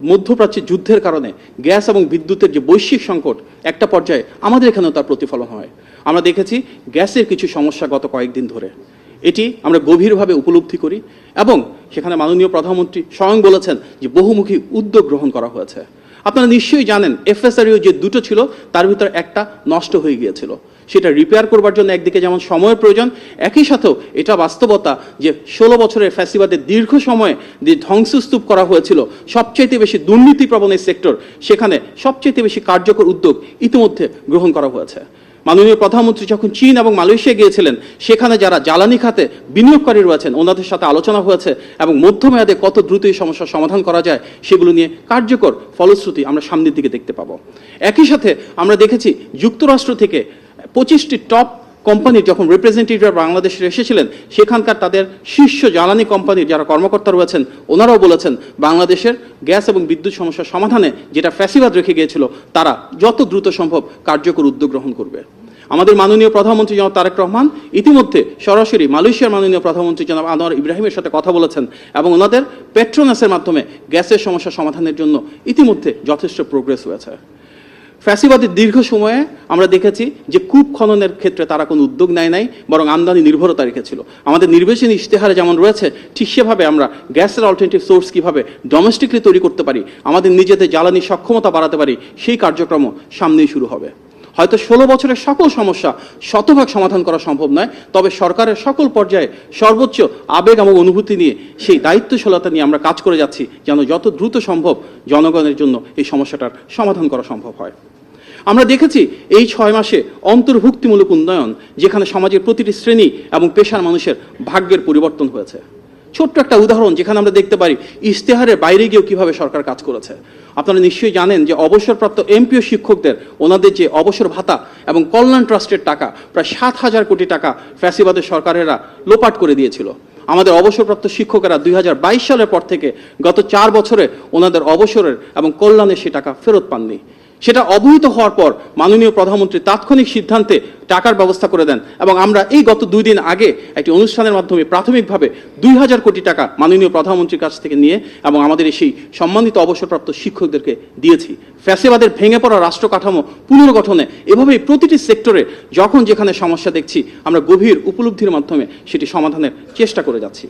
মধ্যপ্রাচ্যের যুদ্ধের কারণে গ্যাস এবং বিদ্যুতের যে বৈশ্বিক সংকট একটা পর্যায়ে আমাদের এখানেও তার প্রতিফলন হয়। আমরা দেখেছি গ্যাসের কিছু সমস্যা গত কয়েকদিন ধরে, এটি আমরা গভীরভাবে উপলব্ধি করি এবং সেখানে মাননীয় প্রধানমন্ত্রী স্বয়ং বলেছেন যে বহুমুখী উদ্যোগ গ্রহণ করা হয়েছে। আপনারা নিশ্চয়ই জানেন FSRU যে দুটো ছিল তার ভিতরে একটা নষ্ট হয়ে গিয়েছিল, সেটা রিপেয়ার করবার জন্য একদিকে যেমন সময়ের প্রয়োজন, একই সাথেও এটা বাস্তবতা যে 16 বছরের ফ্যাসিবাদের দীর্ঘ সময়ে যে ধ্বংসস্তূপ করা হয়েছিল সবচাইতে বেশি দুর্নীতিপ্রবণ এই সেক্টর, সেখানে সবচাইতে বেশি কার্যকর উদ্যোগ ইতিমধ্যে গ্রহণ করা হয়েছে। মাননীয় প্রধানমন্ত্রী যখন চীন এবং মালয়েশিয়া গিয়েছিলেন, সেখানে যারা জ্বালানি খাতে বিনিয়োগকারী রয়েছেন ওনাদের সাথে আলোচনা হয়েছে এবং মধ্যমেয়াদে কত দ্রুত এই সমস্যার সমাধান করা যায় সেগুলো নিয়ে কার্যকর ফলশ্রুতি আমরা সামনের দিকে দেখতে পাবো। একই সাথে আমরা দেখেছি যুক্তরাষ্ট্র থেকে 25টি টপ কোম্পানির যখন রিপ্রেজেন্টেটিভরা বাংলাদেশে এসেছিলেন, সেখানকার তাদের শীর্ষ জ্বালানি কোম্পানির যারা কর্মকর্তা রয়েছেন ওনারাও বলেছেন বাংলাদেশের গ্যাস এবং বিদ্যুৎ সমস্যার সমাধানে যেটা ফ্যাসিবাদ রেখে গিয়েছিল তারা যত দ্রুত সম্ভব কার্যকর উদ্যোগ গ্রহণ করবে। আমাদের মাননীয় প্রধানমন্ত্রী জনাব তারেক রহমান ইতিমধ্যে সরাসরি মালয়েশিয়ার মাননীয় প্রধানমন্ত্রী জনাব আনোয়ার ইব্রাহিমের সাথে কথা বলেছেন এবং ওনাদের পেট্রোনাসের মাধ্যমে গ্যাসের সমস্যা সমাধানের জন্য ইতিমধ্যে যথেষ্ট প্রোগ্রেস হয়েছে। ফ্যাসিবাদের দীর্ঘ সময়ে আমরা দেখেছি যে কূপ খননের ক্ষেত্রে তারা কোনো উদ্যোগ নেয় নাই, বরং আমদানি নির্ভরতা রেখেছিল। আমাদের নির্বাচনী ইশতেহারে যেমন রয়েছে ঠিক সেভাবে আমরা গ্যাসের অল্টারনেটিভ সোর্স কীভাবে ডোমেস্টিকলি তৈরি করতে পারি, আমাদের নিজেদের জ্বালানি সক্ষমতা বাড়াতে পারি, সেই কার্যক্রমও সামনেই শুরু হবে। হয়তো 16 বছরের সকল সমস্যা শতভাগ সমাধান করা সম্ভব নয়, তবে সরকারের সকল পর্যায়ে সর্বোচ্চ আবেগ এবং অনুভূতি নিয়ে সেই দায়িত্বশীলতা নিয়ে আমরা কাজ করে যাচ্ছি যেন যত দ্রুত সম্ভব জনগণের জন্য এই সমস্যাটার সমাধান করা সম্ভব হয়। আমরা দেখেছি এই 6 মাসে অন্তর্ভুক্তিমূলক উন্নয়ন, যেখানে সমাজের প্রতিটি শ্রেণী এবং পেশার মানুষের ভাগ্যের পরিবর্তন হয়েছে। ছোট্ট একটা উদাহরণ যেখানে আমরা দেখতে পারি ইশতেহারের বাইরে গিয়েও কীভাবে সরকার কাজ করেছে। আপনারা নিশ্চয়ই জানেন যে অবসরপ্রাপ্ত এমপিও শিক্ষকদের ওনাদের যে অবসর ভাতা এবং কল্যাণ ট্রাস্টের টাকা প্রায় 7,000 কোটি টাকা ফ্যাসিবাদের সরকারেরা লোপাট করে দিয়েছিল। আমাদের অবসরপ্রাপ্ত শিক্ষকেরা 2022 সালের পর থেকে গত 4 বছরে ওনাদের অবসরের এবং কল্যাণের সে টাকা ফেরত পাননি। সেটা অবহিত হওয়ার পর মাননীয় প্রধানমন্ত্রী তাৎক্ষণিক সিদ্ধান্তে টাকার ব্যবস্থা করে দেন এবং আমরা এই গত 2 দিন আগে একটি অনুষ্ঠানের মাধ্যমে প্রাথমিকভাবে 2000 কোটি টাকা মাননীয় প্রধানমন্ত্রীর কাছ থেকে নিয়ে এবং আমাদের সেই সম্মানিত অবসরপ্রাপ্ত শিক্ষকদেরকে দিয়েছি। ফ্যাসিবাদের ভেঙে পড়া রাষ্ট্র কাঠামো পুনর্গঠনে এভাবেই প্রতিটি সেক্টরে যখন যেখানে সমস্যা দেখছি আমরা গভীর উপলব্ধির মাধ্যমে সেটি সমাধানের চেষ্টা করে যাচ্ছি।